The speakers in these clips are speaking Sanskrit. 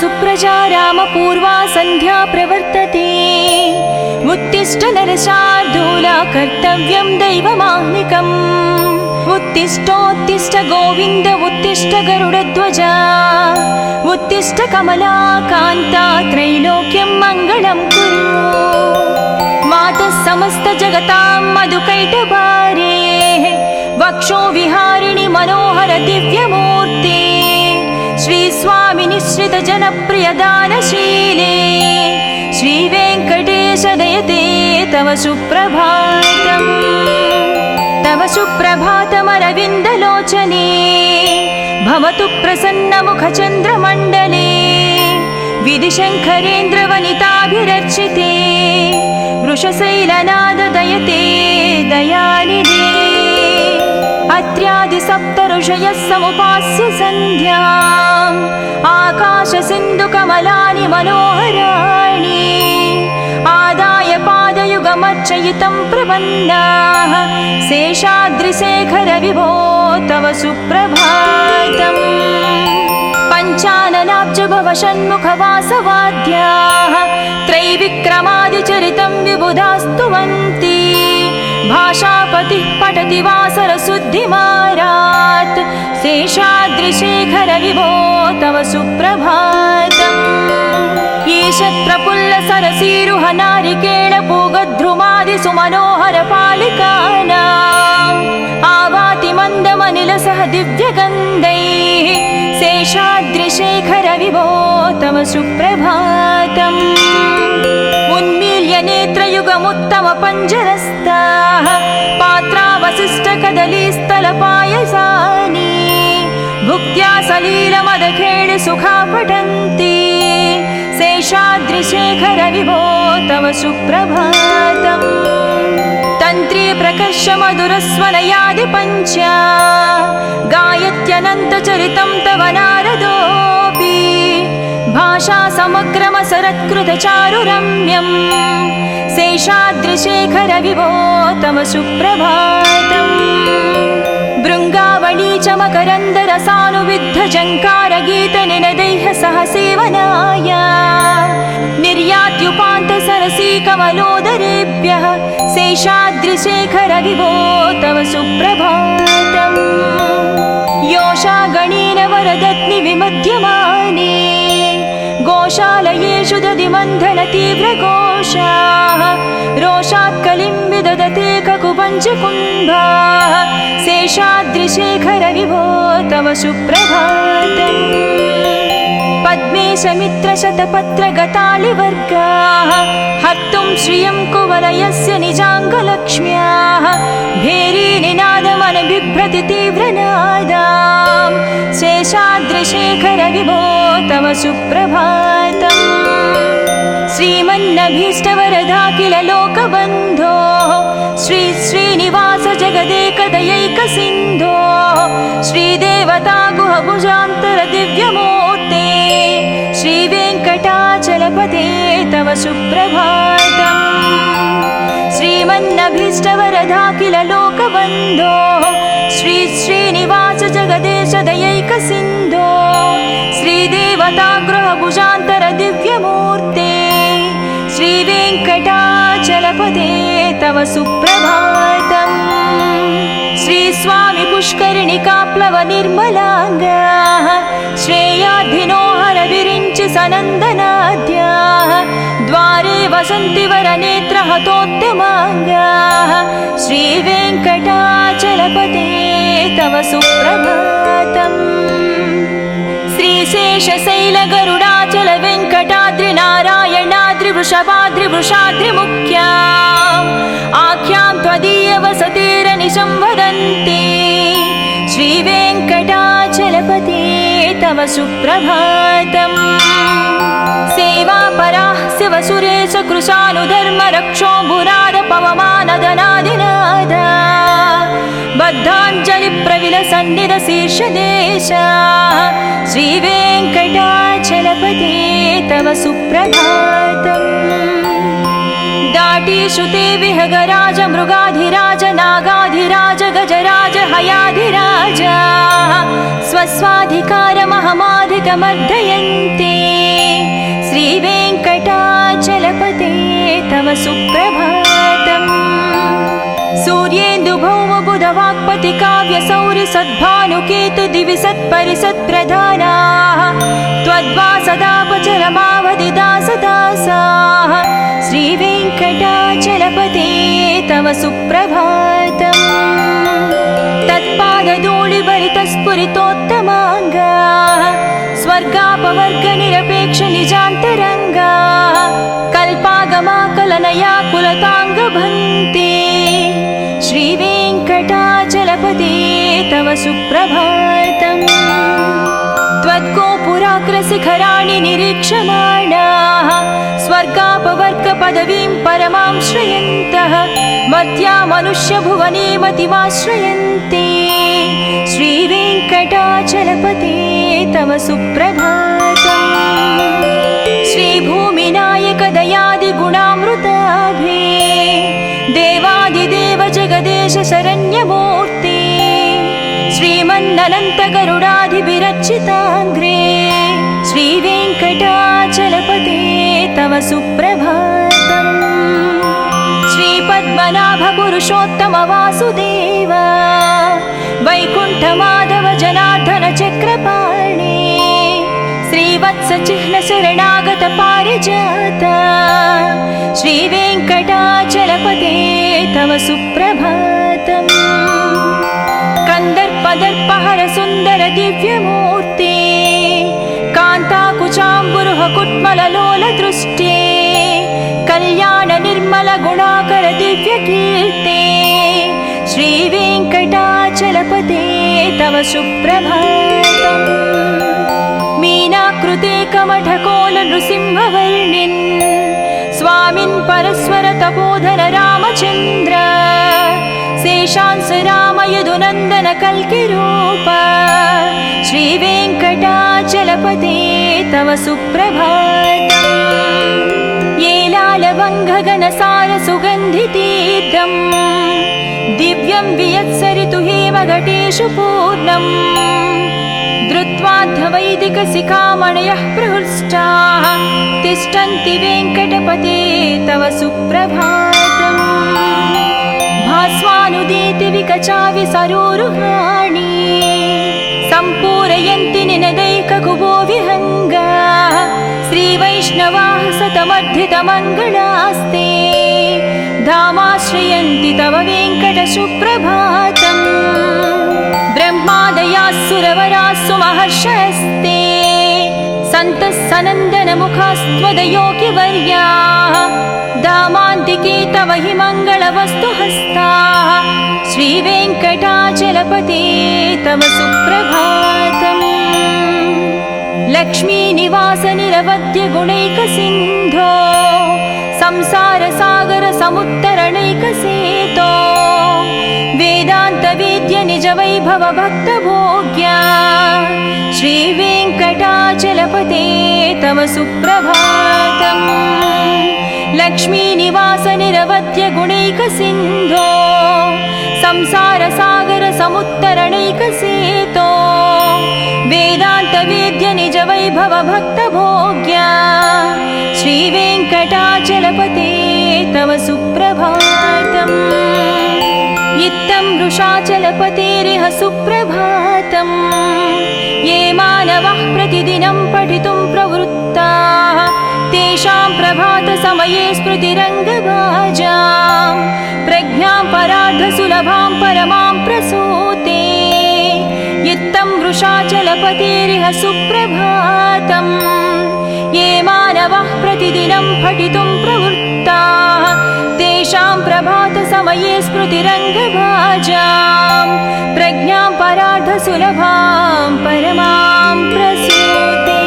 सुप्रजा रामपूर्वा सन्ध्या प्रवर्तते। उत्तिष्ठ नरशार्दूला कर्तव्यं दैवमाह्निकम्। उत्तिष्ठोत्तिष्ठ गोविन्द उत्तिष्ठ गरुडध्वजा। उत्तिष्ठ कमलाकान्ता त्रैलोक्यं मङ्गलं कुरु। मातः समस्त जगतां मधुकैटभारे वक्षो विहारिणि मनोहर दिव्यमूर्ते। श्रीस्वामि निश्रित जनप्रिय दानशीले श्रीवेङ्कटेश दयते तव सुप्रभातम्। तव सुप्रभातमरविन्दलोचने भवतु प्रसन्नमुखचन्द्रमण्डले। विधिशङ्करेन्द्रवनिताभिरर्चिते वृषशैलनाद दयते दयानिधे। अत्र्यादिसप्तऋषयः समुपास्य सन्ध्याम् आकाशसिन्धुकमलानि मनोहराणि। आदाय पादयुगमर्चयितं प्रपन्नाः शेषाद्रिशेखर विभो तव सुप्रभातम्। पञ्चाननाब्ज भव षण्मुखवासवाद्याः त्रैविक्रमादिचरितं विबुधास्तुवन्ति। भाषापतिः पठति वासरशुद्धिमारात् शेषाद्रिशेखर विभो तव सुप्रभातम्। ईषत्प्रफुल्ल सरसीरुह नारिकेळ पूगद्रुमादि सुमनोहर पालिकानाम् आवाति मन्दमनिलसह दिव्यगन्धैः शेषाद्रिशेखर विभो तव सुप्रभातम्। उन्मील्य नेत्रयुगमुत्तम पञ्जरस्ताः पात्रावशिष्टकदलीस्थलपायसानि भुक्त्या सलीलमदखेळ सुखा पठन्ति शेषाद्रिशेखर विभो तव सुप्रभातम्। तन्त्री प्रकर्ष मधुरस्वनयादि पञ्चा गायत्यनन्तचरितं तव नारदोऽपि। भाषा समग्रमसरत्कृतचारुरम्यम् शेषाद्रिशेखर विभो तव सुप्रभातम्। भृङ्गावळी च मकरन्दरसानुविद्ध जङ्कारगीतनिनदैः सह सेवनाय निर्यात्युपान्त सरसी कमलोदरेभ्यः शेषाद्रिशेखर विभो तव सुप्रभातम्। योषा गणेन वरदत्नि विमध्यमाने गोशालयेषु दधिमन्थन तीव्रघोषाः रोषात् कलिं विदधते ककुपञ्चकुम्भाः शेषाद्रिशेखर विभो तव सुप्रभातम्। पद्मेशमित्रशतपत्रगतालिवर्गाः हर्तुं श्रियं कुवलयस्य निजाङ्गलक्ष्म्याः भेरीनिनादमनबिभ्रति तीव्रनादाम् शेषाद्रिशेखर विभो तव सुप्रभातम्। श्रीमन्नभीष्टवरदाखिल लोकबन्धो श्री श्रीनिवास जगदेकदयैकसिन्धो श्रीदेवता गुहभुजान्तर दिव्यमूर्ते श्रीवेङ्कटाचलपते तव सुप्रभातम्। श्रीमन्नभीष्टवरदाखिल लोकबन्धो श्री श्रीनिवास जगदेश दयैकसिन्धो श्रीदेवता गृहभुजान्तर दिव्यमूर्ते श्रीवेङ्कटाचलपते तव सुप्रभातम्। श्रीस्वामि पुष्करिणिकाप्लव निर्मलाङ्गाः श्रेयाधिनो हरविरिञ्चि सनन्दनाद्याः द्वारे वसन्ति वरनेत्रहतोत्तमाङ्गाः श्रीवेङ्कटाचलपते तव सुप्रभातम्। श्रीशेषशैलगरुडाचल वेङ्कटाद्रिनारायणाद्रिवृषभाद्रिवृषाद्रिमुख्या आख्यां त्वदीय वसतिरनिशं वदन्ति श्रीवेङ्कटाचलपते तव सुप्रभातम्। सेवापराः शिवसुरेश कृशानुधर्मरक्षो भुराद पवमानदनादिनाद बद्धाञ्जलिप्रविलसन्निधशीर्षदेशा श्रीवेङ्कटाचलपते तव सुप्रभातम्। दाटीश्रुते विहगराज मृगाधिराज नागाधिराज गजराज हयाधिराज स्वस्वाधिकारमहमाधिकमर्दयन्ते तव सुप्रभातम् सूर्येन्दुभौमबुधवाक्पति काव्यसौरि सद्भानुकेतु दिवि सत्परिसत्प्रधानाः त्वद्वासदापचरमावधिदासदासाः श्रीवेङ्कटाचलपते तव सुप्रभातम् तत्पादधूलिभरितस्फुरितोत्तमाङ्गाः स्वर्गापवर्गनिरपेक्ष निजान्तरङ्गाः कल्पागमाकलनया कुलताङ्गभन्ते श्रीवेङ्कटाचलपते तव सुप्रभातम् त्वद्गोपुराग्रशिखराणि निरीक्षमाणाः स्वर्गापवर्गपदवीं परमां श्रयन्तः मर्त्या मनुष्यभुवने मतिमाश्रयन्ते श्रीवेङ्कटाचलपते तव सुप्रभातम् श्रीभूमिनायक दयादिगुणामृताभे देवादिदेव जगदेश शरण्यमूर्ते श्रीमन्ननन्तगरुडाधिभिरर्चिताङ्घ्रे श्रीवेङ्कटाचलपते तव सुप्रभातम् श्रीपद्मनाभ पुरुषोत्तम वासुदेव वैकुण्ठमाधव जनार्दन चक्रपाणे श्रीवत्सचिह्न शरणागत पारिजात श्रीवेङ्कटाचलपते तव सुप्रभातम् कन्दर्पदर्पहर सुन्दर दिव्यमूर्ते कान्ताकुचाम्बुरुह कुट्मललोलदृष्टे कल्याण निर्मल गुणाकर दिव्यकीर्ते श्रीवेङ्कटाचलपते तव सुप्रभातम् मीनाकृते कमठकोल नृसिंहवर्णिन् स्वामिन् परस्वर तपोधन रामचन्द्र शेषांस राम यदुनन्दन कल्किरूप श्रीवेङ्कटाचलपते तव सुप्रभातम् येलालवङ्घगनसार सुगन्धितीर्थम् दिव्यं वियत्सरितु हेमघटेषु पूर्णम् धृत्वाद्धवैदिकशिखामणयः प्रहृष्टाः तिष्ठन्ति वेङ्कटपते तव सुप्रभातम् भास्वानुदीति विकचाविसरोरुहाणि सम्पूरयन्ति निनदैककुभो विहङ्गाः श्रीवैष्णवाः सतमर्धितमङ्गलास्ते धामाश्रयन्ति तव वेङ्कटसुप्रभातम् ब्रह्मादयाः सुरवराः सुमहर्षयस्ते सन्तः सनन्दनमुखास्त्वदयोगिवर्याः धामान्तिके तव हि मङ्गलवस्तुहस्ताः श्रीवेङ्कटाचलपते तव सुप्रभातम् लक्ष्मीनिवास निरवध्य गुणैकसिन्धो संसारसागर समुत्तरणैकसेतो वेदान्तवेद्य निजवैभव भक्तभोग्या श्रीवेङ्कटाचलपते तव सुप्रभातम् लक्ष्मीनिवास निरवध्य गुणैकसिन्धो संसारसागर समुत्तरणैकसेतो वेदान्तवेद्य निजवैभव भक्तभोग्या श्रीवेङ्कटाचलपते तव सुप्रभातम् इत्थं वृषाचलपतेरिह सुप्रभातम् ये मानवः प्रतिदिनं पठितुं प्रवृत्ताः तेषां प्रभातसमये स्मृतिरङ्गभाजां प्रज्ञां परार्धसुलभां परमां प्रसूते इत्थं वृषाचलपतेरिह सुप्रभातम् ये मानवः प्रतिदिनं पठितुं प्रवृत्ताः तेषां प्रभातसमये स्मृतिरङ्गभाजां प्रज्ञां परार्धसुलभां परमां प्रसूते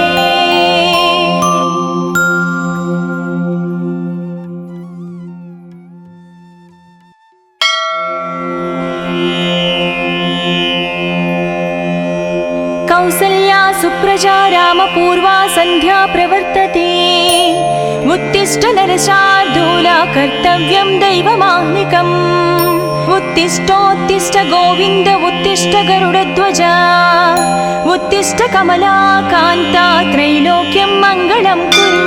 कौसल्या सुप्रजा रामपूर्वा सन्ध्या प्रवर्तते उत्तिष्ठ नरशार्दूला कर्तव्यं दैवमाह्निकम् उत्तिष्ठोत्तिष्ठ गोविन्द उत्तिष्ठ गरुडध्वजा उत्तिष्ठ कमलाकान्ता त्रैलोक्यं मङ्गलं कुरु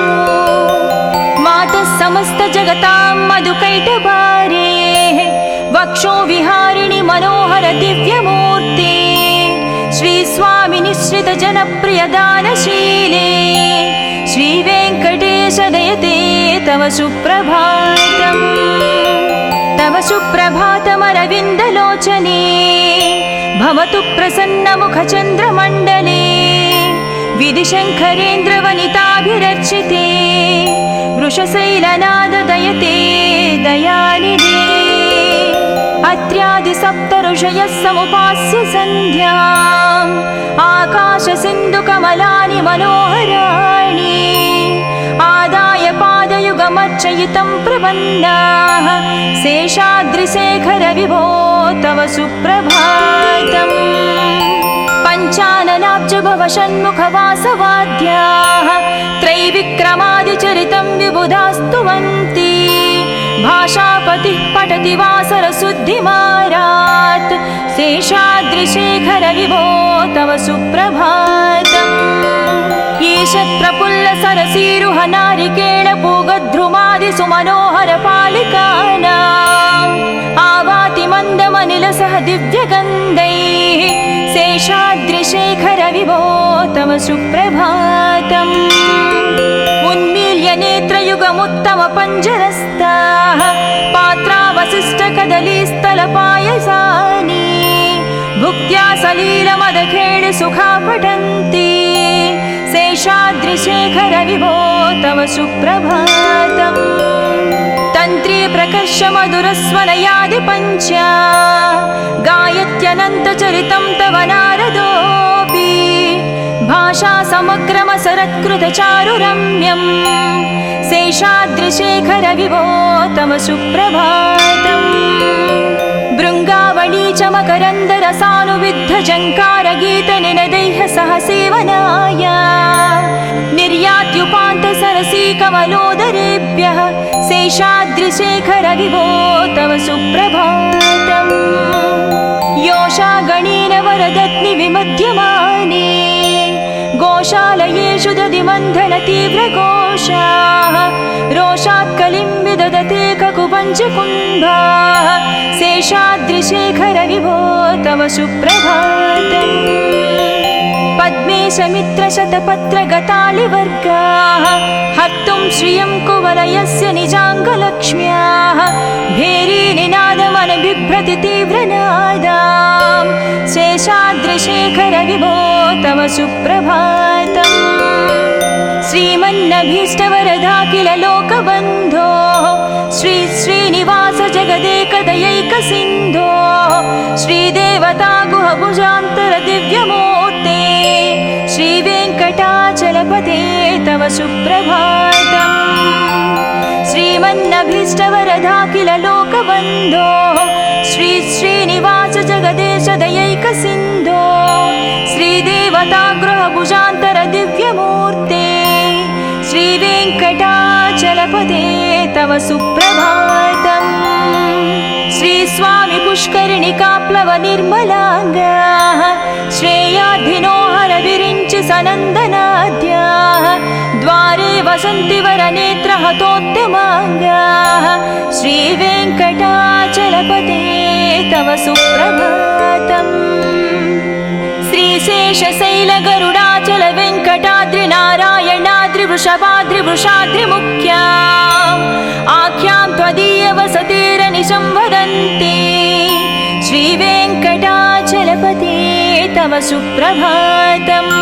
मातः समस्त जगतां मधुकैटभारे वक्षो विहारिणि मनोहर दिव्यमूर्ते श्री स्वामी निश्रित जनप्रिय दानशीले श्री वेंकटेश दयते तव सुप्रभातम् तव सुप्रभातमरविन्दलोचने भवतु प्रसन्नमुखचन्द्रमण्डले विधिशङ्करेन्द्रवनिताभिरर्चिते वृषशैलनाद दयते दयानिधे अत्र्यादिसप्तऋषयः समुपास्य सन्ध्याम् आकाशसिन्धुकमलानि मनोहराणि आदाय पादयुगमर्चयितं प्रपन्नाः शेषाद्रिशेखर विभो तव सुप्रभातम् पञ्चाननाब्जभवषण्मुखवासवाद्याः त्रैविक्रमादिचरितं विबुधास्तुवन्ति भाषापतिः पठति वासरशुद्धिमारात् शेषाद्रिशेखर विभो तव सुप्रभातम् ईशत्प्रफुल्लसरसीरुह नारिकेळपूगद्रुमादिसुमनोहरपालिकानाम् आवाति मन्दमनिलसह दिव्यगन्धैः शेषाद्रिशेखर विभो तव सुप्रभातम् उन्मील्य नेत्रयुगमुत्तमपञ्जरस्ताः पात्रावशिष्टकदलीस्थलपायसानि भुक्त्या सलीलमदखेळि सुखा पठन्ति शेषाद्रिशेखर विभो तव सुप्रभातम् तन्त्री प्रकर्ष मधुरस्वनयादिपञ्च गायत्यनन्तचरितं तव नारदोऽपि भाषा समग्रमसरत्कृतचारुरम्यम् शेषाद्रिशेखर विभो तव सुप्रभातम् भृङ्गावळी च मकरन्दरसानुविद्धझङ्कारगीतनिनदैः सह सेवनाय निर्यात्युपान्तसरसीकमलोदरेभ्यः शेषाद्रिशेखर विभो तव सुप्रभातम् योषा गणेन वरदत्नि विमध्यमाने गोशालयेषु दधिमन्थन तीव्रघोषाः रोषात् कलिं विदधते ककुपञ्चकुम्भाः शेषाद्रिशेखर विभो तव सुप्रभातम् पद्मेशमित्रशतपत्रगतालिवर्गाः हर्तुं श्रियं कुवलयस्य निजाङ्गलक्ष्म्याः भेरीनिनादमनबिभ्रति तीव्रनादाम् शेषाद्रिशेखर विभो तव सुप्रभातम् श्रीमन्नभीष्टवरदाखिल लोकबन्धो श्री श्रीनिवास जगदेकदयैकसिन्धो श्रीदेवता गुहभुजान्तर दिव्यमूर्ते श्रीवेङ्कटाचलपते तव सुप्रभातम् श्रीमन्नभीष्टवरदाखिल लोकबन्धो श्री श्रीनिवास जगदेश दयैकसिन्धो श्रीदेवता गृहभुजान्तर दिव्यमूर्ते श्रीवेङ्कटाचलपते तव सुप्रभातम् श्री स्वामी पुष्करिणिकाप्लव निर्मलाङ्गाः श्रेयाधिनो हरविरिञ्चि सनन्दनाद्याः द्वारे वसन्ति वरनेत्रहतोद्यमाङ्गाः श्रीवेङ्कटाचलपते तव सुप्रभातम् श्रीशेषशैलगरुडाचल वेङ्कटाद्रिनारायणाद्रिवृषभाद्रिवृषाद्रिमुख्या आख्यां त्वदीयवसतिरनिशं वदन्ति श्रीवेङ्कटाचलपते तव सुप्रभातम्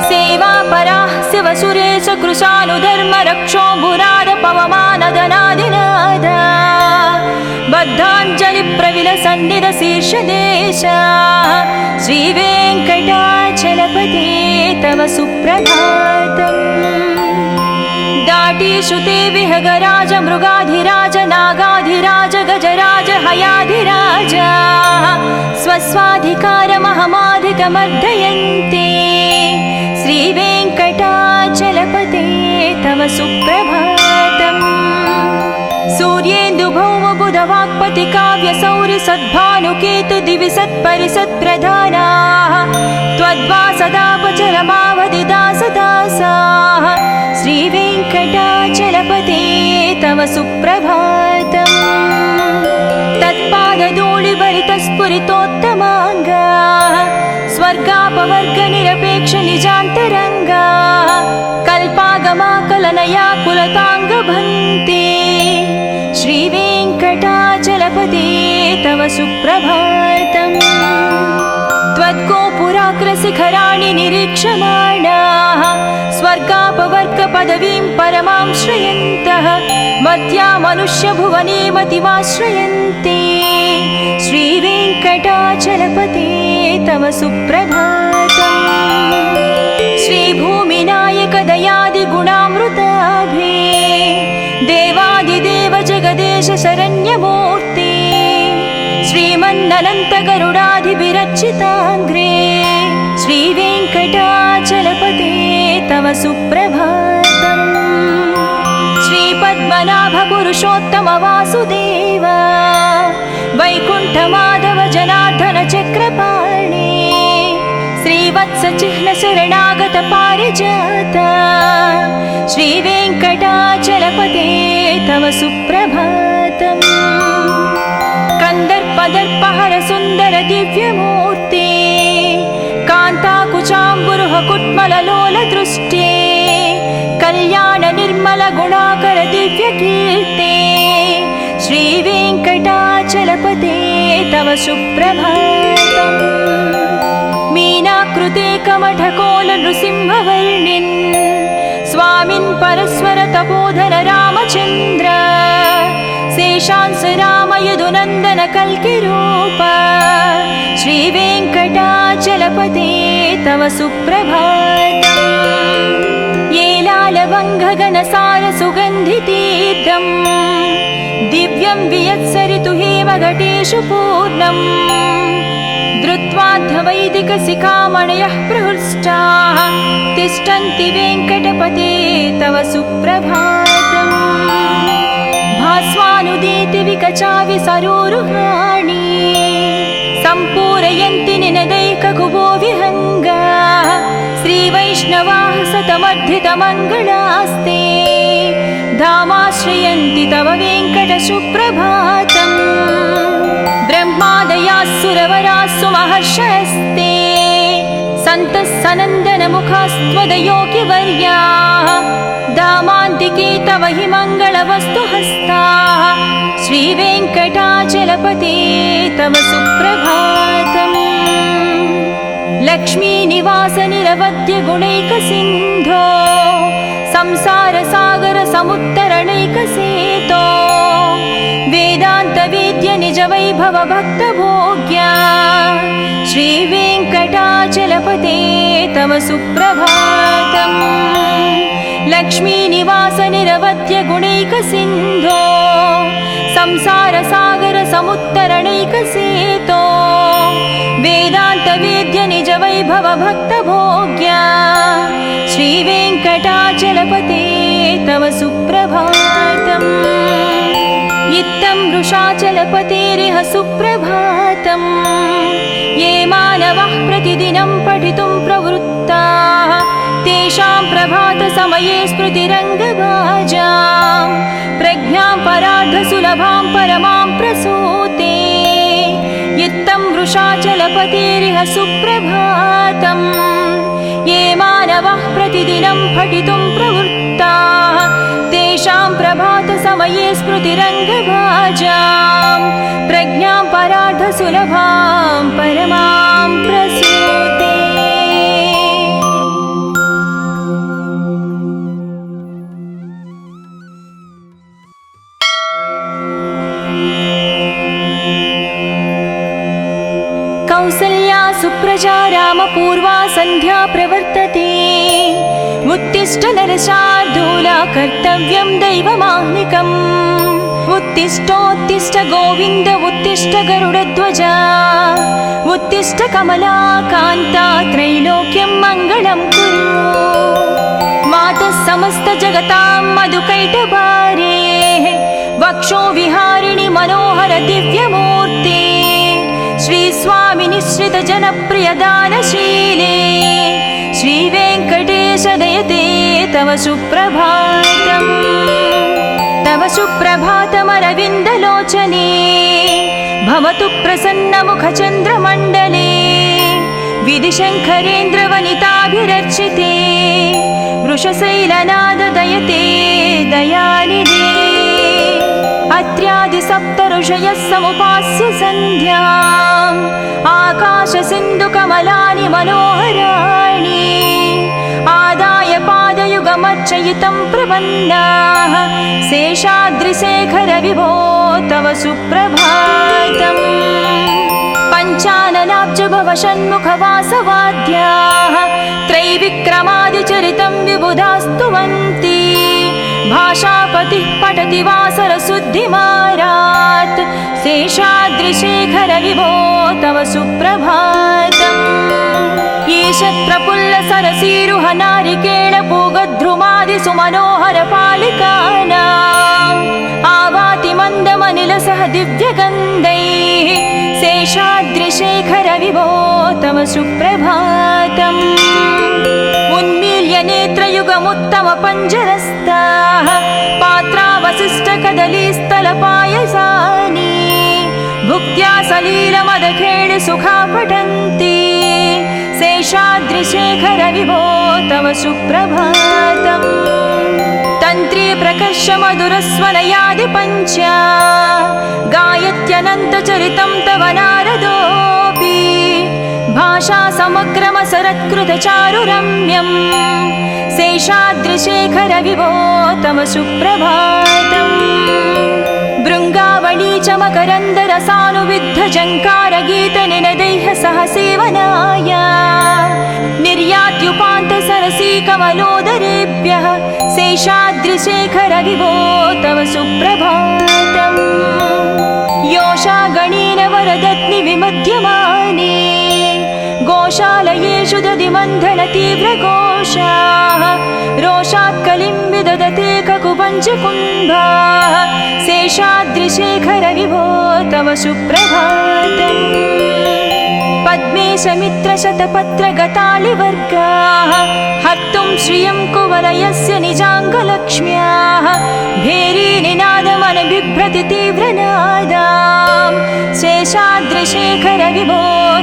सेवापराः शिवसुरेश कृशानुधर्मरक्षोऽम्बुराद पवमानदनादिनाद बद्धाञ्जलिप्रविलसन्निधशीर्षदेशा श्रीवेङ्कटाचलपते तव सुप्रभातम् दाटीशुते विहगराज मृगाधिराज नागाधिराज गजराज हयाधिराज स्वस्वाधिकारमहमाधिकमर्दयन्ते श्रीवेङ्कटाचलपते तव सुप्रभातम् सूर्येन्दुभौमबुधवाक्पति काव्यसौरि सद्भानुकेतु दिवि सत्परिसत्प्रधानाः त्वद्वासदापचरमावधि दासदासाः श्रीवेङ्कटाचलपते तव सुप्रभातम् तत्पादधूलिभरितस्फुरितोत्तमाङ्गा स्वर्गापवर्गनिरपेक्ष निजान्तरङ्गा कल्पागमाकलनया कुलताङ्गभन्ते श्रीवेङ्कटाचलपते तव सुप्रभातम् त्वद्गोपुराग्रशिखराणि निरीक्षमाणाः स्वर्गापवर्गपदवीं परमां श्रयन्तः मर्त्या मनुष्यभुवने मतिमाश्रयन्ते श्रीवेङ्कटाचलपते तव सुप्रभातम् श्रीभूमिनायक दयादिगुणामृताभे देवादिदेव जगदेश शरण्यमूर्ते श्रीमन्ननन्तगरुडाधिभिरर्चिताङ्ग्रे श्रीवेङ्कटाचलपते तव सुप्रभातम् श्रीपद्मनाभपुरुषोत्तम वासुदेव वैकुण्ठमाधव जनार्दन चक्रपाणे श्रीवत्सचिह्न शरणागत पारिजात श्रीवेङ्कटाचलपते तव सुप्रभातम् कंदर्पदर्पहर सुंदर दिव्यमूर्ते कांताकुचाम्बुरुह कुट्मललोल दृष्टे कल्याण निर्मल गुणाकर दिव्यकीर्ते श्रीवेङ्कटाचलपते तव सुप्रभातम् मीनाकृते कमठकोल नृसिंहवर्णिन् स्वामिन् परस्वर तपोधन रामचन्द्र शेषांस राम यदुनन्दन कल्किरूप श्रीवेङ्कटाचलपते तव सुप्रभातम् येलालवङ्घगणसार सुगन्धितीर्थम् दिव्यं वियत्सरितु हेमघटेषु पूर्णम् धृत्वाद्धवैदिकशिखामणयः प्रहृष्टाः तिष्ठन्ति वेङ्कटपते तव सुप्रभातम् भास्वानुदीति विकचाविसरोरुहाणि सम्पूरयन्ति निनदैककुबो विहङ्गा श्रीवैष्णवाः सतमर्धितमङ्गलास्ते धामाश्रयन्ति तव वेङ्कटसुप्रभातम् ब्रह्मादयाः सुरवराः सुमहर्षयस्ते सन्तः सनन्दनमुखास्त्वदयोगिवर्याः धामान्तिके तव हि मङ्गलवस्तुहस्ताः श्रीवेङ्कटाचलपते तव सुप्रभातम् लक्ष्मीनिवास निरवध्य गुणैकसिन्धो संसारसागर समुत्तरणैकसेतो वेदान्तवेद्य निज वैभव भक्तभोग्या श्रीवेङ्कटाचलपते तव सुप्रभातम् लक्ष्मीनिवास निरवध्य गुणैकसिन्धो संसारसागर समुत्तरणैकसेतो वेदान्तवेद्य निज वैभव भक्तभोग्या श्रीवेङ्कटाचलपते तव सुप्रभातम् इत्थं वृषाचलपतेरिह सुप्रभातम् ये मानवः प्रतिदिनं पठितुं प्रवृत्ताः तेषां प्रभातसमये स्मृतिरङ्गभाजां प्रज्ञां परार्धसुलभां परमां प्रसूते इत्थं वृषाचलपतेरिह सुप्रभातम् ये मानवः प्रतिदिनं पठितुं प्रवृत्ताः तेषां प्रभातसमये स्मृतिरङ्गभाजां प्रज्ञां परार्धसुलभां परमां प्रसूते कौसल्या सुप्रजा रामपूर्वा सन्ध्या प्रवर्तते उत्तिष्ठ नरशार्दूला कर्तव्यं दैवमाह्निकम् उत्तिष्ठोत्तिष्ठ गोविन्द उत्तिष्ठ गरुडध्वजा उत्तिष्ठ कमलाकान्ता त्रैलोक्यं मङ्गलं कुरु मातः समस्त जगतां मधुकैटभारे वक्षो विहारिणि मनोहर दिव्यमूर्ते श्री स्वामी निश्रित जनप्रिय दानशीले श्रीवेङ्कटेश दयते तव सुप्रभातम् तव सुप्रभातमरविन्दलोचने भवतु प्रसन्नमुखचन्द्रमण्डले विधिशङ्करेन्द्रवनिताभिरर्चिते वृषशैलनाददयते दयानिधे अत्र्यादिसप्तऋषयः समुपास्य सन्ध्याम् आकाशसिन्धुकमलानि मनोहराणि आदाय पादयुगमर्चयितं प्रपन्नाः शेषाद्रिशेखर विभो तव सुप्रभातम् पञ्चाननाब्ज भव षण्मुखवासवाद्याः त्रैविक्रमादिचरितं विबुधास्तुवन्ति भाषापतिः पठति वासरशुद्धिमारात् शेषाद्रिशेखर विभो तव सुप्रभातम् ईषत्प्रफुल्लसरसीरुह नारिकेळपूगद्रुमादिसुमनोहरपालिकानाम् आवाति मन्दमनिलसह दिव्यगन्धैः शेषाद्रिशेखर विभो तव सुप्रभातम् उन्मील्य नेत्रयुगमुत्तमपञ्जरस्ताः पात्रावशिष्टकदलीस्थलपायसानि भुक्त्या सलीलमदखेळि सुखा पठन्ति शेषाद्रिशेखर विभो तव सुप्रभातम् तन्त्री प्रकर्ष मधुरस्वनयादि पञ्चा गायत्यनन्तचरितं तव नारदोऽपि भाषा समग्रमसरत्कृतचारुरम्यम् शेषाद्रिशेखर विभो तव सुप्रभातम् भृङ्गावळी च मकरन्दरसानुविद्धझङ्कारगीतनिनदैः सह सेवनाय निर्यात्युपान्तसरसीकमलोदरेभ्यः शेषाद्रिशेखर विभो तव सुप्रभातम् योषा गणेन वरदत्नि विमध्यमाने गोशालयेषु दधिमन्थन तीव्रघोषाः रोषात् कलिं विदधते ककुपञ्चकुम्भाः शेषाद्रिशेखर विभो तव सुप्रभातम् पद्मेशमित्रशतपत्रगतालिवर्गाः हर्तुं श्रियं कुवलयस्य निजाङ्गलक्ष्म्याः भेरीनिनादमनबिभ्रति तीव्रनादाम् शेषाद्रिशेखर विभो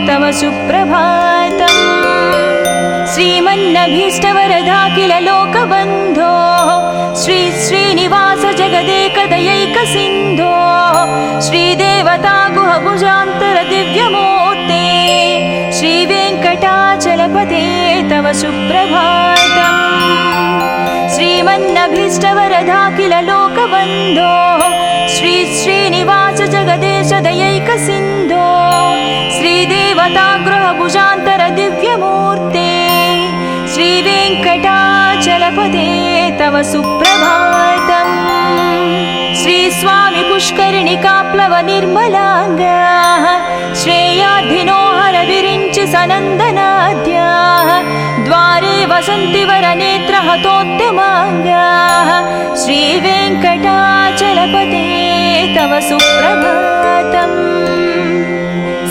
तव सुप्रभातम् श्रीमन्नभीष्टवरदाखिल लोकबन्धो श्री श्रीनिवास जगदेकदयैकसिन्धो श्रीदेवता गुहभुजान्तर दिव्यमूर्ते श्रीवेङ्कटाचलपते तव सुप्रभातम् श्रीमन्नभीष्टवरदाखिल लोकबन्धो श्री श्रीनिवास जगदेश दयैकसिन्धो श्रीदेवता गृहभुजान्तर दिव्यमूर्ते श्रीवेङ्कटाचलपते तव सुप्रभातम् श्रीस्वामि पुष्करिणिकाप्लव निर्मलाङ्गाः श्रेयाद्धिनोहर विरिञ्चि सनन्दनाद्याः द्वारे वसन्ति वरनेत्रहतोत्तमाङ्गाः श्रीवेङ्कटाचलपते तव सुप्रभातम्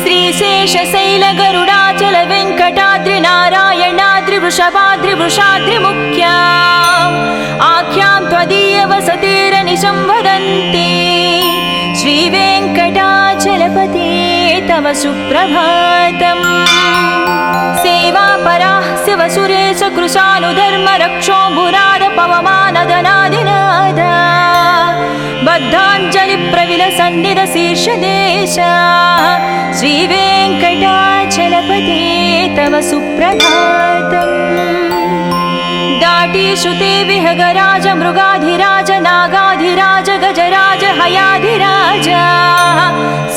श्रीशेषशैलगरुडाचल वेङ्कटाद्रिनारायणाद्रिवृषभाद्रिवृषाद्रिमुख्याम् आख्यां त्वदीयवसतेरनिशं वदन्ति श्रीवेङ्कटाचलपते तव सुप्रभातम् सेवापराः शिवसुरेश कृशानुधर्मरक्षोऽम्बुराद पवमानदनादिनादा बद्धाञ्जलिप्रविलसन्निधशीर्षदेशा श्रीवेङ्कटाचलपते तव सुप्रभातम् दाटीश्रुते विहगराज मृगाधिराज नागाधिराज गजराज हयाधिराज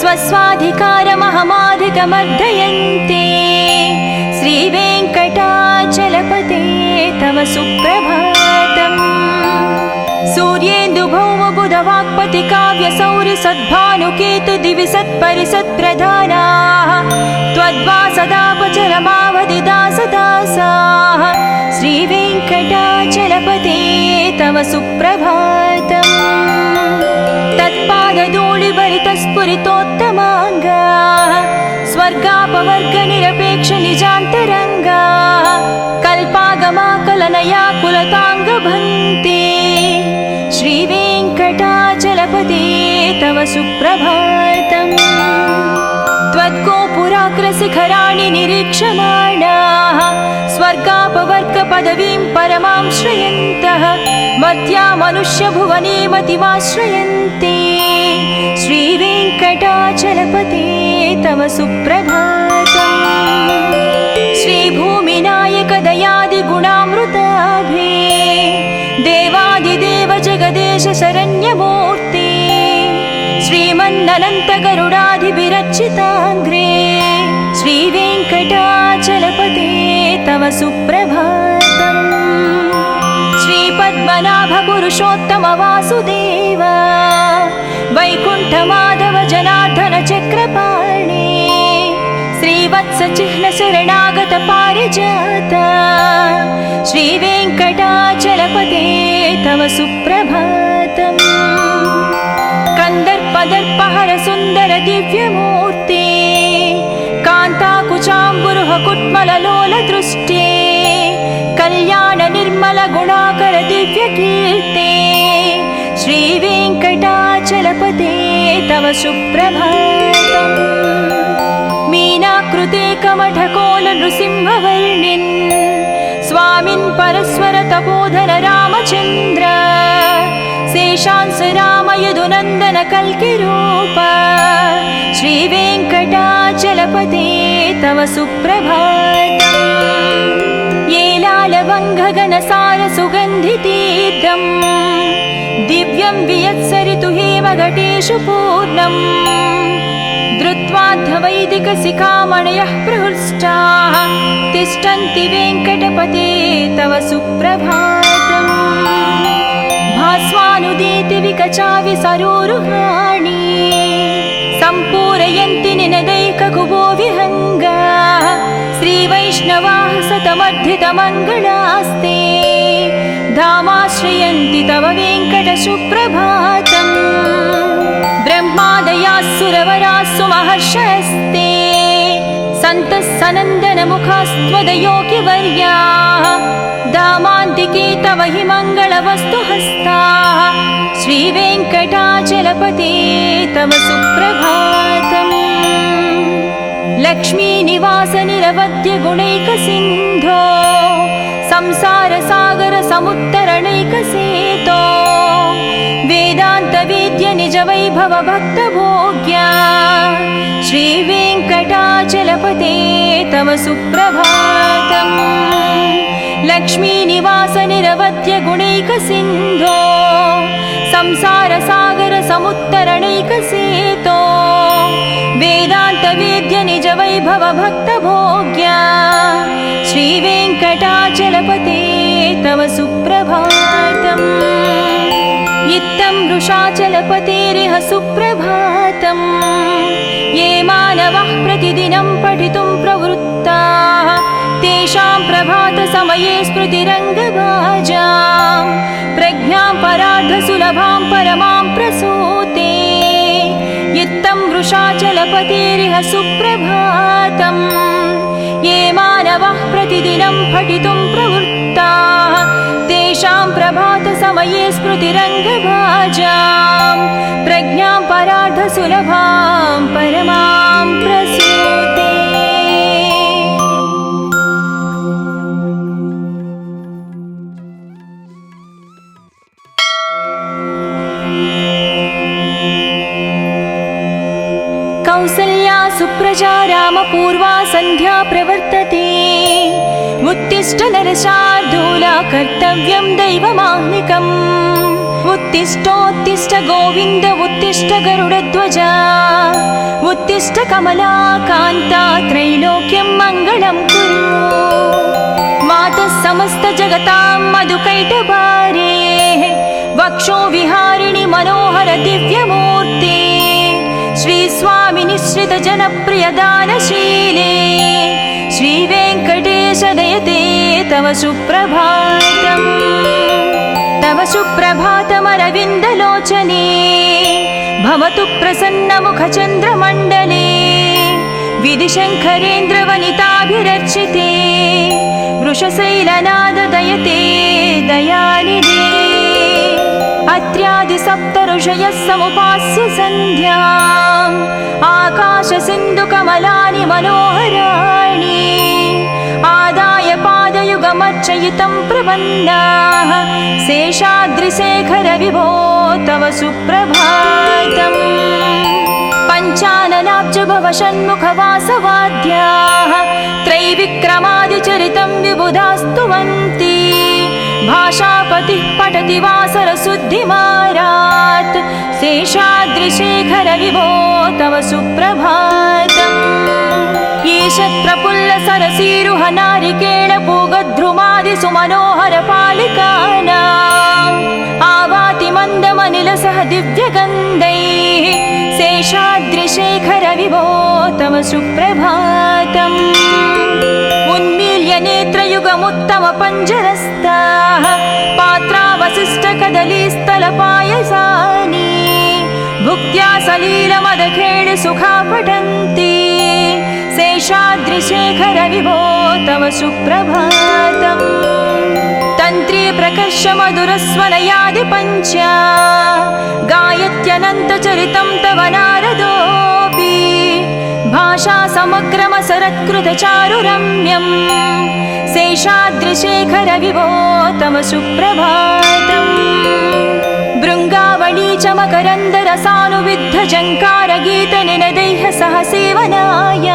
स्वस्वाधिकारमहमाधिकमर्दयन्ते श्रीवेङ्कटाचलपते तव सुप्रभातम् सूर्येन्दुभौमबुधवाक्पति काव्यसौरि सद्भानुकेतु दिवि सत्परिसत्प्रधानाः त्वद्वासदापचरमावधिदासदासाः श्रीवेङ्कटाचलपते तव सुप्रभातम् तत्पादधूलिभरितस्फुरितोत्तमाङ्गाः स्वर्गापवर्गनिरपेक्षनिजान्तरङ्गाः कल्पागमाकलनया कुलताङ्गभन्ते श्रीवेङ्कटा तव सुप्रभातम् त्वद्गोपुराग्रशिखराणि निरीक्षमाणाः स्वर्गापवर्गपदवीं परमां श्रयन्तः मर्त्या मनुष्यभुवने मतिमाश्रयन्ते श्रीवेङ्कटाचलपते तव सुप्रभातम् श्रीभूमिनायक दयादिगुणामृताभे देवादिदेव जगदेश शरण्यमूर्ते श्रीमन्ननन्त गरुडाधिभिरर्चिताग्रे श्रीवेङ्कटाचलपते तव सुप्रभातम् श्रीपद्मनाभ पुरुषोत्तम वासुदेव वैकुण्ठमाधव जनार्दन चक्रपाणे श्रीवत्स चिह्न शरणागत पारिजात श्रीवेङ्कटाचलपते तव सुप्रभातम् कंदर्पदर्पहर सुंदर दिव्यमूर्ते कान्ताकुचाम्बुरुह कुट्मललोल दृष्टे कल्याण निर्मल गुणाकर दिव्यकीर्ते श्रीवेङ्कटाचलपते तव सुप्रभातम् मीनाकृते कमठकोल नृसिंहवर्णिन् स्वामिन् परस्वर तपोधन रामचन्द्र शेषांस राम यदुनन्दन कल्किरूप श्रीवेङ्कटाचलपते तव सुप्रभातम् येलालवङ्घगणसार सुगन्धितीर्थम् दिव्यं वियत्सरितु हेमघटेषु पूर्णम् धृत्वाद्धवैदिकशिखामणयः प्रहृष्टाः तिष्ठन्ति वेङ्कटपते तव सुप्रभातम् भास्वानुदीति विकचाविसरोरुहाणि सम्पूरयन्ति निनदैककुबो विहङ्गाः श्रीवैष्णवाः सतमर्धितमङ्गलास्ते धामाश्रयन्ति तव वेङ्कट सुप्रभातम् ब्रह्मादयास्सुरवरास्सु महर्षयस्ते सन्तः सनन्दनमुखास्त्वदयोगिवर्याः दामान्तिके तव हि मङ्गलवस्तुहस्ताः श्रीवेङ्कटाचलपते तव सुप्रभातम् लक्ष्मीनिवास निरवध्य गुणैकसिन्धो संसारसागर समुत्तरणैकसेतो वेदान्तवेद्य निज वैभव भक्तभोग्या श्रीवेङ्कटाचलपते तव सुप्रभातम् लक्ष्मीनिवास निरवध्य गुणैकसिन्धो संसारसागर समुत्तरणैकसेतो वेदान्तवेद्य निज वैभव भक्तभोग्या श्रीवेङ्कटाचलपते तव सुप्रभातम् इत्थं वृषाचलपतेरिह सुप्रभातम् ये मानवः प्रतिदिनं पठितुं प्रवृत्ताः तेषां प्रभातसमये स्मृतिरङ्गभाजां प्रज्ञां परार्धसुलभां परमां प्रसूते इत्थं वृषाचलपतेरिह सुप्रभातम् ये मानवः प्रतिदिनं पठितुं प्रवृत्ताः तेषां प्रभातसमये स्मृतिरङ्गभाजां प्रज्ञां परार्धसुलभां परमां प्रसूते कौसल्या सुप्रजा रामपूर्वा सन्ध्या प्रवर्तते उत्तिष्ठ नरशार्दूला कर्तव्यं दैवमाह्निकम् उत्तिष्ठोत्तिष्ठ गोविन्द उत्तिष्ठ गरुडध्वजा उत्तिष्ठ कमला कान्ता त्रैलोक्यं मङ्गलं कुरु मातः समस्त जगतां मधुकैटभारे वक्षो विहारिणि मनोहर दिव्यमूर्ते श्री स्वामी निश्रित जनप्रिय दानशीले श्रीवेङ्कटेश दयते तव सुप्रभातम् तव सुप्रभातमरविन्दलोचने भवतु प्रसन्नमुखचन्द्रमण्डले विधिशङ्करेन्द्रवनिताभिरर्चिते वृषशैलनाद दयते दयानिधे अत्र्यादि सप्त ऋषयः समुपास्य सन्ध्याम् आकाश सिन्धु कमलानि मनोहराणि आदाय पादयुगमर्चयितं प्रपन्नाः शेषाद्रिशेखर विभो तव सुप्रभातम् पञ्चाननाब्ज भव षण्मुखवासवाद्याः त्रैविक्रमादिचरितं विबुधास्तुवन्ति भाषापतिः पठति वासरशुद्धिमारात् शेषाद्रिशेखर विभो तव सुप्रभातम् ईषत् प्रफुल्ल सरसीरुह नारिकेळ पूगद्रुमादि सुमनोहर पालिकानाम् आवाति मन्दमनिलसह दिव्यगन्धैः शेषाद्रिशेखर विभो तव सुप्रभातम् उन्मील्य नेत्रयुगमुत्तम पञ्जरस्ताः पात्रावशिष्टकदलीस्थलपायसानि भुक्त्या सलीलमदखेळ सुखा पठन्ति शेषाद्रिशेखर विभो तव सुप्रभातम् तन्त्री प्रकर्ष मधुरस्वनयादि पञ्चा गायत्यनन्तचरितं तव नारदोऽपि भाषा समग्रमसरत्कृतचारुरम्यम् शेषाद्रिशेखर विभो तव सुप्रभातम् भृङ्गावळी च मकरन्दरसानुविद्ध जङ्कारगीतनिनदैः सह सेवनाय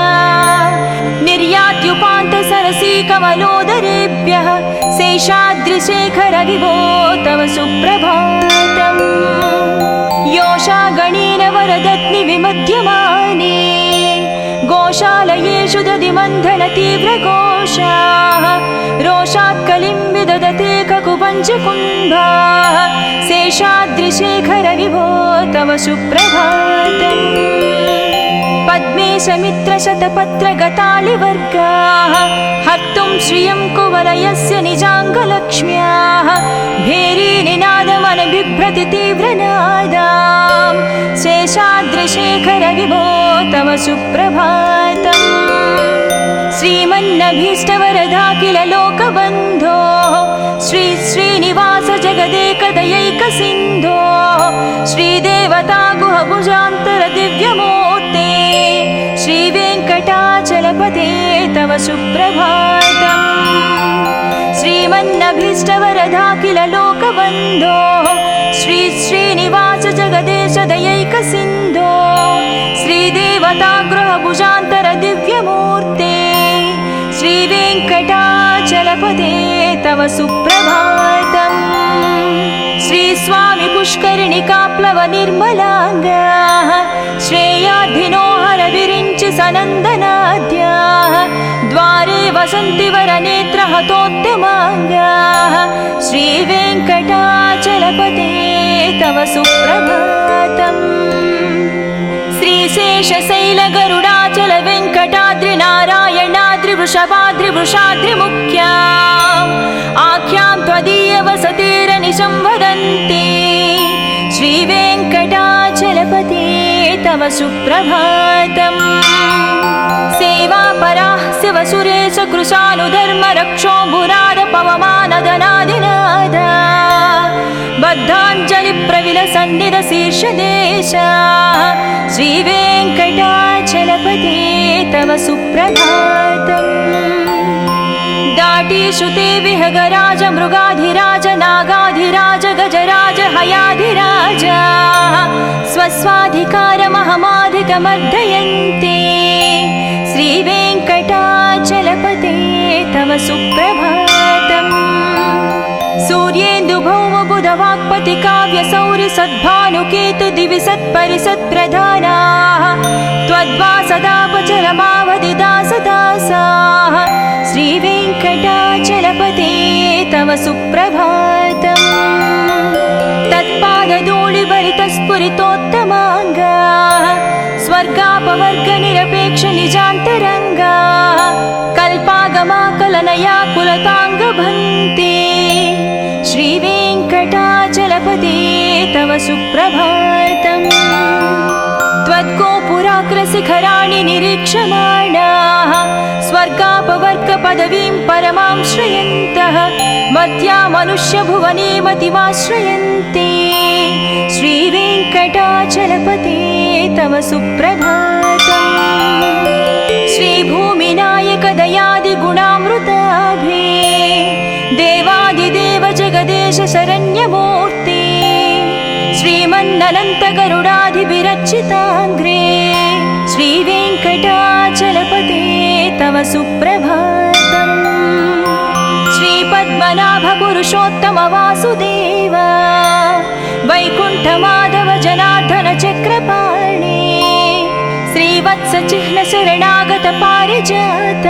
निर्यात्युपान्त सरसी कमलोदरेभ्यः शेषाद्रिशेखर विभो तव सुप्रभातम् योषा गणेन वरदत्नि विमध्यमाने गोशालयेषु दधिमन्थन तीव्रघोषाः रोषात् कलिं विदधते ककुपञ्चकुम्भाः शेषाद्रिशेखर विभो तव सुप्रभातम् पद्मेशमित्रशतपत्रगतालिवर्गाः हर्तुं श्रियं कुवलयस्य निजाङ्गलक्ष्म्याः भेरीनिनादमनबिभ्रति तीव्रनादाम् शेषाद्रिशेखर विभो तव सुप्रभातम् श्रीमन्नभीष्टवरदाखिल लोकबन्धो श्री श्रीनिवास जगदेकदयैकसिन्धो श्रीदेवता गुहभुजान्तर दिव्यमूर्ते श्रीवेङ्कटाचलपते तव सुप्रभातम् श्रीमन्नभीष्टवरदाखिल लोकबन्धो श्री श्रीनिवास जगदेश दयैकसिन्धो श्रीदेवता गृहभुजान्तर दिव्यमूर्ते श्रीवेङ्कटाचलपते तव सुप्रभातम् श्रीस्वामि पुष्करिणिकाप्लव निर्मलाङ्गाः श्रेयाद्धिनोहर विरिञ्चि सनन्दनाद्याः द्वारे वसन्ति वरनेत्रहतोत्तमाङ्गाः श्रीवेङ्कटाचलपते तव सुप्रभातम् श्रीशेषशैलगरुडाचल वेङ्कटाद्रि नारायणाद्रि वृषभाद्रि वृषाद्रिमुख्याम् आख्यां त्वदीयवसतेरनिशं वदन्ति श्रीवेङ्कटाचलपते तव सुप्रभातम् सेवापराः शिवसुरेश कृशानुधर्मरक्षोऽम्बुराद पवमानदनादिनाद बद्धाञ्जलिप्रविलसन्निधशीर्षदेशः श्रीवेङ्कटाचलपते तव सुप्रभातम् दाटीषुते विहगराज मृगाधिराज नागाधिराज गजराज हयाधिराज स्वस्वाधिकारमहमाधिकमर्दयन्ते श्रीवेङ्कटाचलपते तव सुप्रभातम् सूर्येन्दुभौमबुधवाक्पति काव्यसौरि सद्भानुकेतु दिवि सत्परिसत्प्रधानाः त्वद्वासदापचरमावधिदासदासाः श्रीवेङ्कटाचलपते तव सुप्रभातम् तत्पादधूलिभरितस्फुरितोत्तमाङ्गाः स्वर्गापवर्गनिरपेक्षनिजान्तरङ्गाः कल्पागमाकलनया कुलताङ्गभन्ते श्रीवेङ्कटाचलपते तव सुप्रभातम् त्वद्गोपुराग्रशिखराणि निरीक्षमाणाः स्वर्गापवर्गपदवीं परमां श्रयन्तः मर्त्या मनुष्यभुवने मतिमाश्रयन्ते चलपते तव सुप्रभातम् श्रीभूमिनायक दयादिगुणामृताभे देवादिदेव जगदेश शरण्यमूर्ते श्रीमन्ननन्त गरुडाधिविरचिताङ्घ्रे श्रीवेङ्कटाचलपते तव सुप्रभातम् श्रीपद्मनाभ पुरुषोत्तम वासुदेव वैकुण्ठमाधव जनार्दन चक्रपाणे श्रीवत्स चिह्न शरणागत पारिजात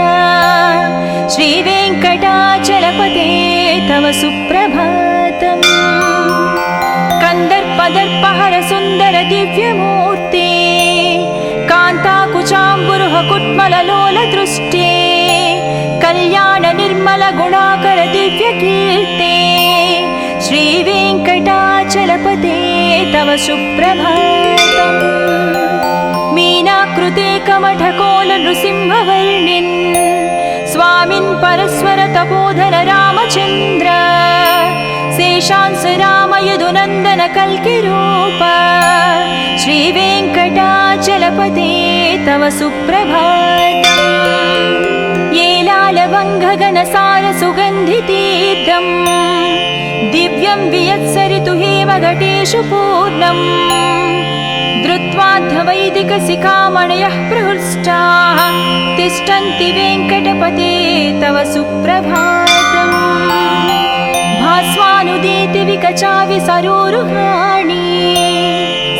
श्रीवेङ्कटाचलपते तव सुप्रभातम् कन्दर्पदर्पहर सुन्दर दिव्यमूर्ते कान्ताकुचाम्बुरुह कुट्मललोल दृष्टे कल्याण निर्मल गुणाकर दिव्यकीर्ते श्रीवेङ्कटाचलपते तव सुप्रभातम् मीनाकृते कमठकोल नृसिंहवर्णिन् स्वामिन् परस्वर तपोधन रामचन्द्र शेषांस राम यदुनन्दन कल्किरूप श्रीवेङ्कटाचलपते तव सुप्रभातम् येलालवङ्घगनसार सुगन्धितीर्थम् दिव्यं वियत्सरितु हेमघटेषु पूर्णम् धृत्वाद्धवैदिकशिखामणयः प्रहृष्टाः तिष्ठन्ति वेङ्कटपते तव सुप्रभातम् भास्वानुदीति विकचाविसरोरुहाणि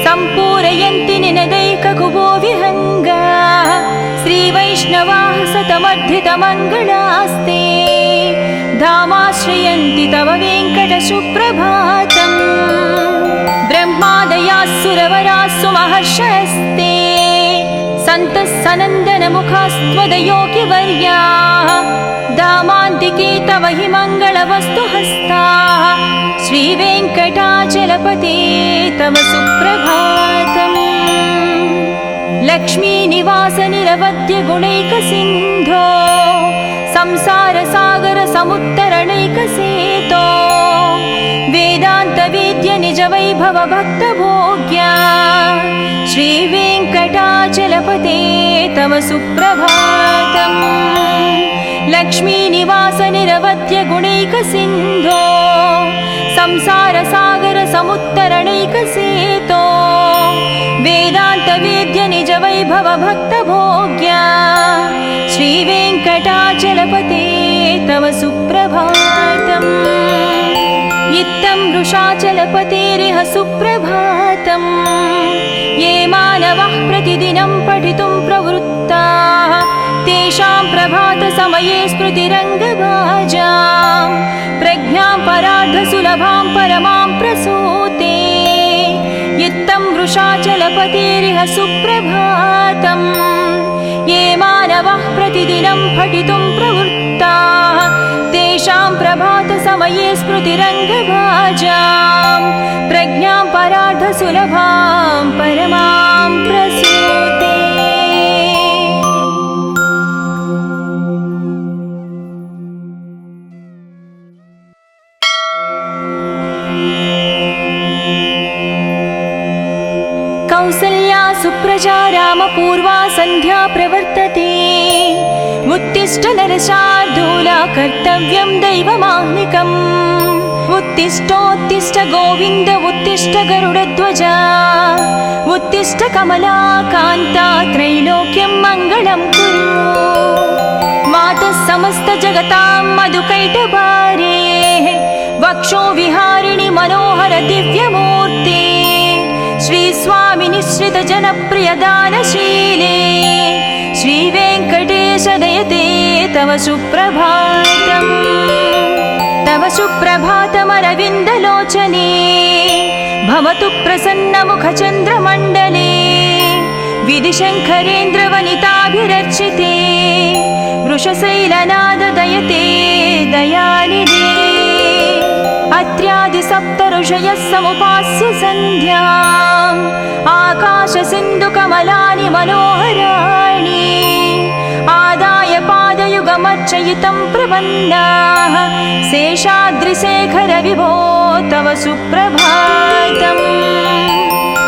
सम्पूरयन्ति निनदैककुबो विहङ्गा श्रीवैष्णवाः सतमर्धितमङ्गलास्ते धामाश्रयन्ति तव वेङ्कट सुप्रभातम् ब्रह्मादयास्सुरवरास्सु महर्षयस्ते सन्तः सनन्दनमुखास्त्वदयोगिवर्याः धामान्तिके तव हि मङ्गलवस्तुहस्ताः श्रीवेङ्कटाचलपते तव सुप्रभातम् लक्ष्मीनिवास निरवद्य गुणैकसिन्धो संसारसागर समुत्तरणैकसेतो वेदान्तवेद्य निजवैभव भक्तभोग्या श्रीवेङ्कटाचलपते तव सुप्रभातम् लक्ष्मीनिवास निरवद्य गुणैकसिन्धो संसारसागर समुत्तरणैकसेतो वेदान्तवेद्य निजवैभव भक्तभोग्या श्रीवेङ्कटाचलपते तव सुप्रभातम् इत्थं वृषाचलपतेरिह सुप्रभातम् ये मानवः प्रतिदिनं पठितुं प्रवृत्ताः तेषां प्रभातसमये स्मृतिरङ्गभाजां प्रज्ञां परार्धसुलभां परमां प्रसूते इत्थं वृषाचलपतेरिह सुप्रभातम् ये मानवः प्रतिदिनं पठितुं प्रवृत्ताः तेषां प्रभातसमये स्मृतिरङ्गभाजां प्रज्ञां परार्धसुलभां परमां प्रसूते कौसल्या सुप्रजा रामपूर्वा सन्ध्या प्रवर्तते उत्तिष्ठ नरशार्दूला कर्तव्यं दैवमाह्निकम् उत्तिष्ठोत्तिष्ठ गोविन्द उत्तिष्ठ गरुडध्वजा उत्तिष्ठ कमला कान्ता त्रैलोक्यं मङ्गलं कुरु मातः समस्त जगतां मधुकैटभारे वक्षो विहारिणि मनोहर दिव्यमूर्ते श्रीस्वामि निश्रित जनप्रिय दानशीले श्रीवेङ्कटेश दयते तव सुप्रभातम् तव सुप्रभातमरविन्दलोचने भवतु प्रसन्नमुखचन्द्रमण्डले विधिशङ्करेन्द्रवनिताभिरर्चिते वृषशैलनाद दयते दयानिधे अत्र्यादिसप्तऋषयः समुपास्य सन्ध्याम् आकाशसिन्धुकमलानि मनोहराणि आदाय पादयुगमर्चयितं प्रपन्नाः शेषाद्रिशेखर विभो तव सुप्रभातम्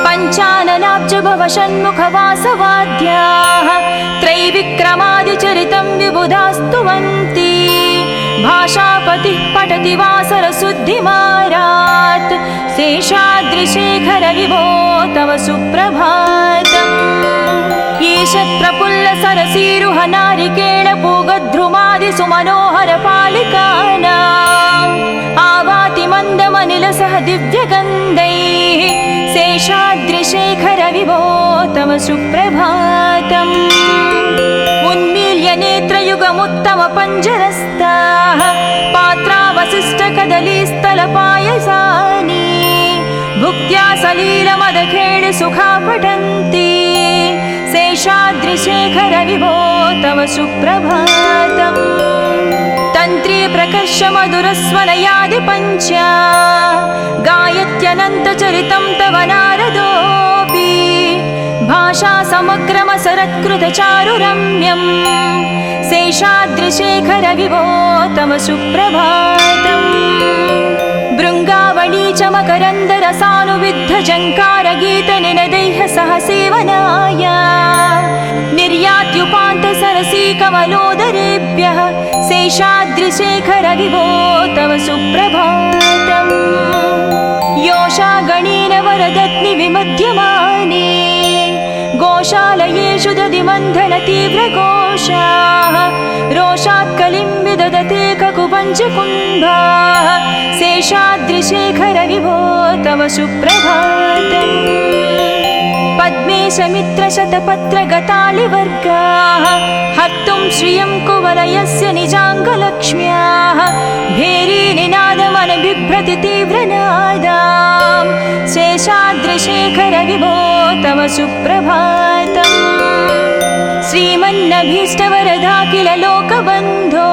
पञ्चाननाब्ज वृषभव षण्मुखवासवाद्याः त्रैविक्रमादिचरितं विबुधास्तुवन्ति भाषापतिः पठति वासरशुद्धिमारात् शेषाद्रिशेखर विभो तव सुप्रभातम् ईशत्प्रफुल्ल सरसीरुह नारिकेळ पूगद्रुमादि सुमनोहर पालिकानाम् आवाति मन्दमनिलसह दिव्यगन्धैः शेषाद्रिशेखर विभो तव सुप्रभातम् उन्मील्य नेत्रयुगमुत्तम पञ्जरस्ताः पात्रावशिष्टकदलीस्थलपायसानि भुक्त्या सलीलमदखेळ सुखा पठन्ति शेषाद्रिशेखर विभो तव सुप्रभातम् तन्त्री प्रकर्ष मधुरस्वनयादि पञ्च गायत्यनन्तचरितं तव नारदोऽपि भाषा समग्रमसरत्कृतचारुरम्यम् शेषाद्रिशेखर विभो तव सुप्रभातम् भृङ्गावळी च मकरन्दरसानुविद्धजङ्कारगीतनिनदैः सह सेवनाय निर्यात्युपान्तसरसी कमलोदरेभ्यः शेषाद्रिशेखर विभो तव सुप्रभातम् योषा गणेन वरदत्नि विमध्यमाने गोशालयेषु दधिमन्थन तीव्रघोषाः रोषात् कलिं विदधते ककुपञ्चकुम्भाः शेषाद्रिशेखर विभो तव सुप्रभातम् पद्मे समित्रशतपत्रगतालिवर्गाः हर्तुं श्रियं कुवलयस्य निजाङ्गलक्ष्म्याः भेरीनिनादमनबिभ्रति तीव्रनादाम् शेषाद्रिशेखर विभो तव सुप्रभातम् श्रीमन्नभीष्टवरदाखिल लोकबन्धो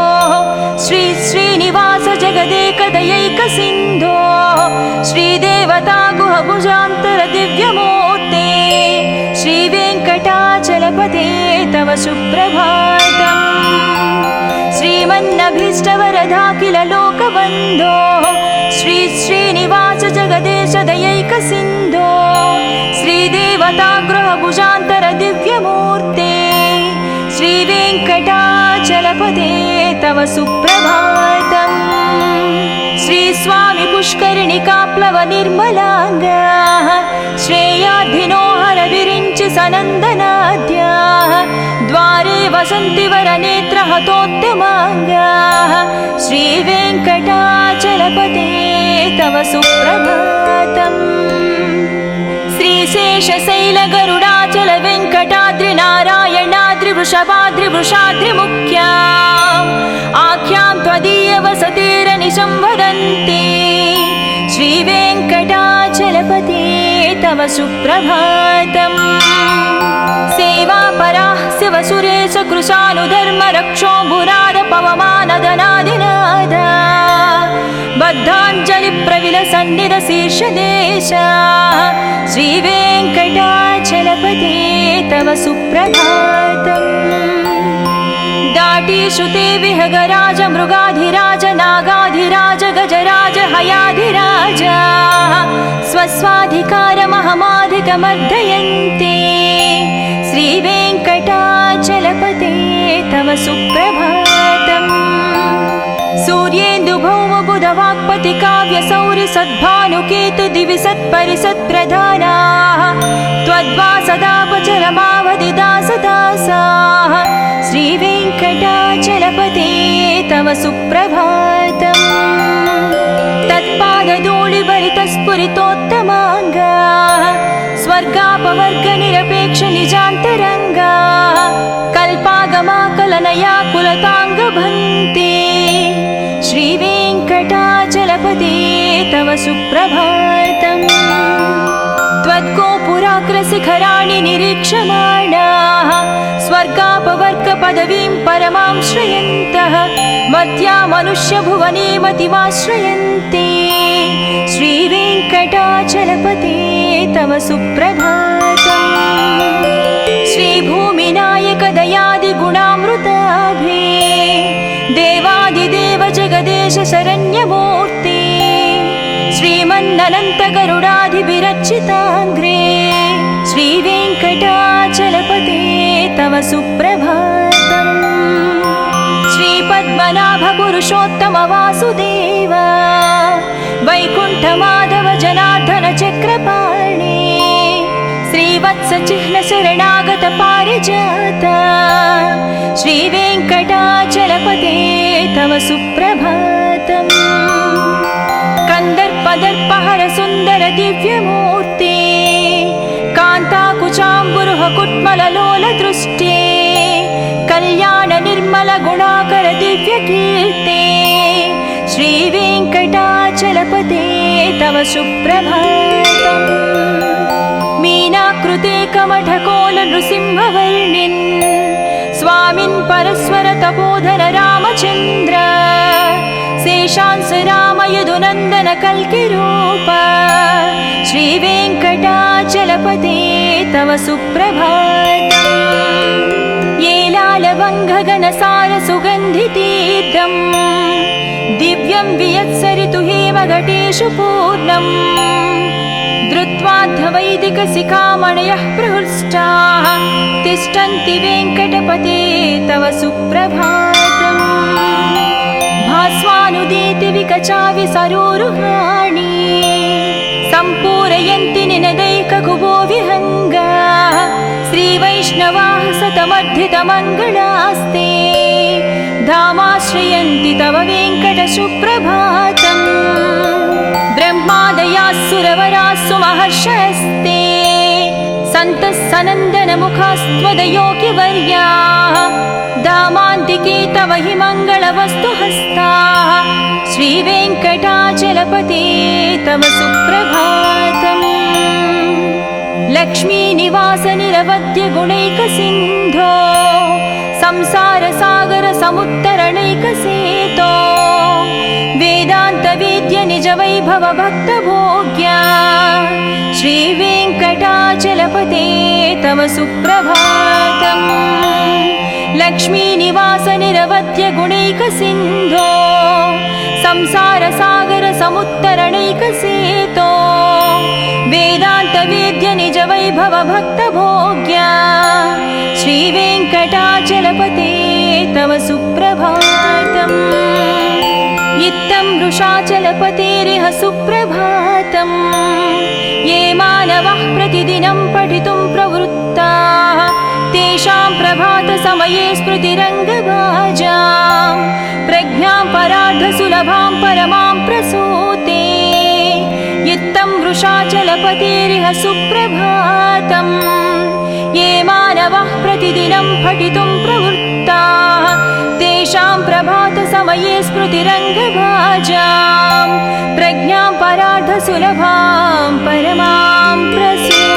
श्री श्रीनिवास जगदेकदयैकसिन्धो श्रीदेवता गुहभुजान्तर दिव्यमूर्ते श्रीवेङ्कटाचलपते तव सुप्रभातम् श्रीमन्नभीष्टवरदाखिल लोकबन्धो श्री श्रीनिवास जगदेश दयैकसिन्धो श्रीदेवता गृहभुजान्तर दिव्यमूर्ते श्रीवेङ्कटाचलपते तव सुप्रभातम् श्रीस्वामि पुष्करिणिकाप्लव निर्मलाङ्गाः श्रेयाधिनो हर विरिञ्चि सनन्दनाद्याः द्वारे वसन्ति वरनेत्रहतोत्तमाङ्गाः श्रीवेङ्कटाचलपते तव सुप्रभातम् श्रीशेषशैलगरुडाचल वेङ्कटाद्रि नारायणाद्रि वृषभाद्रिवृषाद्रिमुख्याम् आख्यां त्वदीय वसतिरनिशं वदन्ति श्रीवेङ्कटाचलपते तव सुप्रभातम् सेवापराः शिवसुरेश कृशानुधर्म रक्षो भुराद पवमानदनादिनाद बद्धाञ्जलिप्रविलसन्निध शीर्षदेशा श्रीवेङ्कटाचलपते तव सुप्रभातम् दाटीषु ते विहगराज मृगाधिराज नागाधिराज गजराज हयाधिराज स्वस्वाधिकारमहमाधिकमर्दयन्ते श्रीवेङ्कटाचलपते तव सुप्रभातम् सूर्येन्दुभौमबुधवाक्पति काव्यसौरि सद्भानुकेतु दिवि सत्परिसत्प्रधानाः त्वद्वासदापचरमावधिदासदासाः श्रीवेङ्कटाचलपते तव सुप्रभातम् तत्पादधूलिभरितस्फुरितोत्तमाङ्गाः स्वर्गापवर्गनिरपेक्ष निजान्तरङ्गाः कल्पागमाकलनया कुलताङ्गभन्ते श्रीवेङ्कटाचलपते तव सुप्रभातम् त्वद्गोपुराग्रशिखराणि निरीक्षमाणाः स्वर्गापवर्गपदवीं परमां श्रयन्तः मर्त्या मनुष्यभुवने मतिमाश्रयन्ते श्रीवेङ्कटाचलपते तव सुप्रभातम् श्रीभूमिनायक दयादिगुणामृताभे देवादिदेव जगदेश शरण्यमूर्ते श्रीमन्ननन्तगरुडाधिभिरर्चिताङ्घ्रे श्रीवेङ्कटाचलपते सुप्रभातम् श्रीपद्मनाभ पुरुषोत्तम वासुदेव वैकुण्ठ माधव जनार्दन चक्रपाणि श्रीवत्स चिह्न शरणागत पारिजात श्रीवेङ्कटाचलपते तव सुप्रभातम् कंदर्पदर्पहर सुन्दर दिव्यमूर्ते कान्ताकुचाम्बुरुह कुट्मललोल दृष्टे कल्याण निर्मल गुणाकर दिव्यकीर्ते श्रीवेङ्कटाचलपते तव सुप्रभातम् मीनाकृते कमठकोल नृसिंहवर्णिन् स्वामिन् परस्वर तपोधर रामचन्द्र शेषांस राम यदुनन्दन कल्किरूप श्रीवेङ्कटाचलपते तव सुप्रभातम् येलालवङ्घगनसार सुगन्धितीर्थम् दिव्यं वियत्सरितु हेमघटेषु पूर्णम् धृत्वाद्धवैदिकशिखामणयः प्रहृष्टाः तिष्ठन्ति वेङ्कटपते तव सुप्रभातम् भास्वानुदीति विकचावि सरोरुहाणि सम्पूरयन्ति निनदैककुबो विहङ्गाः श्रीवैष्णवाः सतमर्धितमङ्गलास्ते धामाश्रयन्ति तव वेङ्कट सुप्रभातम् ब्रह्मादयाः सुरवराः सुमहर्षयस्ते सन्तः सनन्दनमुखास्त्वदयोगिवर्याः धामान्तिके तव हि मङ्गलवस्तुहस्ताः श्रीवेङ्कटाचलपते तव सुप्रभातम् लक्ष्मीनिवास निरवद्य गुणैकसिन्धो संसारसागर समुत्तरणैकसेतो वेदान्तवेद्य निज वैभव भक्तभोग्या श्रीवेङ्कटाचलपते तव सुप्रभातम् लक्ष्मीनिवास निरवद्य गुणैकसिन्धो संसारसागर समुत्तरणैकसेतो वेदान्तवेद्य निज वैभव भक्तभोग्या श्रीवेङ्कटाचलपते तव सुप्रभातम् इत्थं वृषाचलपतेरिह सुप्रभातम् ये मानवः प्रतिदिनं पठितुं प्रवृत्ताः तेषां प्रभातसमये स्मृतिरङ्गभाजां प्रज्ञां परार्धसुलभां परमां प्रसूते इत्थं वृषाचलपतेरिह सुप्रभातम् ये मानवः प्रतिदिनं पठितुं प्रवृत्ताः तेषां प्रभातसमये स्मृतिरङ्गभाजां प्रज्ञां परार्धसुलभां परमां प्रसूते।